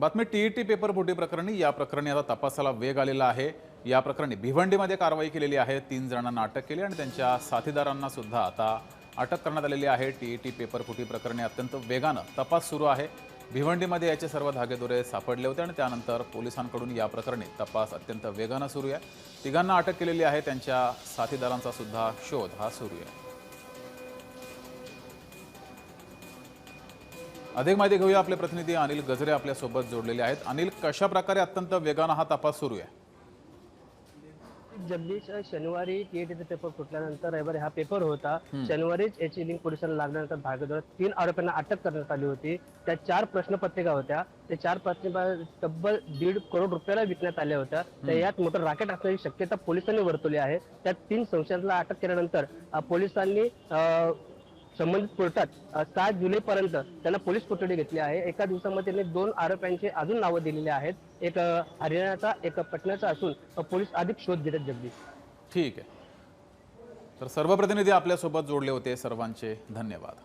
बातमी TET paper फुटी प्रकरणी। या प्रकरणी आता तपासाला वेग आलेला आहे। या प्रकरणी भिवंडीमध्ये कारवाई केलेली आहे। 3 जणांना अटक केली आणि त्यांच्या साथीदारांना सुद्धा आता अटक करण्यात आलेली आहे। टीईटी पेपर फुटी प्रकरणी अत्यंत वेगानं तपास सुरू आहे। भिवंडीमध्ये याचे सर्व धागेदोरे सापडले होते आणि त्यानंतर पोलिसांकडून या प्रकरणी तपास अत्यंत वेगानं सुरू आहे। तिघांना अटक केलेली आहे। त्यांच्या साथीदारांचा सुद्धा शोध हा सुरू आहे। अधिक माहिती घेऊया, आपले प्रतिनिधी अनिल गजरे आपल्या सोबत जोडलेले आहेत। अनिल, कशा प्रकारे अत्यंत वेगानं हा तपास सुरू आहे? जगदीश, शनिवारी टीईटीचा पेपर फुटल्यानंतर रविवारी हा पेपर होता। शनिवारीच याची लिंक पोलिसांना लागल्यानंतर भागदौड 3 आरोपींना अटक करण्यात आली होती। त्या 4 प्रश्नपत्रिका होत्या। ते 4 प्रश्नपत्रिका तब्बल 1.5 करोड रुपयाला विकण्यात आल्या होत्या। तर यात मोठं राकेट असण्याची शक्यता पोलिसांनी वर्तवली आहे। त्या 3 संशयितांना अटक केल्यानंतर पोलिसांनी संबंधित कोर्टात 7 जुलैपर्यंत त्यांना पोलीस कोठडी घेतली आहे। एका दिवसामध्ये त्यांनी 2 आरोपींचे अजून नावं दिलेली आहेत। एक हरियाणाचा, एक पटण्याचा असून पोलीस अधिक शोध घेत आहेत। जगदीश, ठीक आहे, तर सर्व प्रतिनिधी आपल्या सोबत जोडले होते, सर्वांचे धन्यवाद।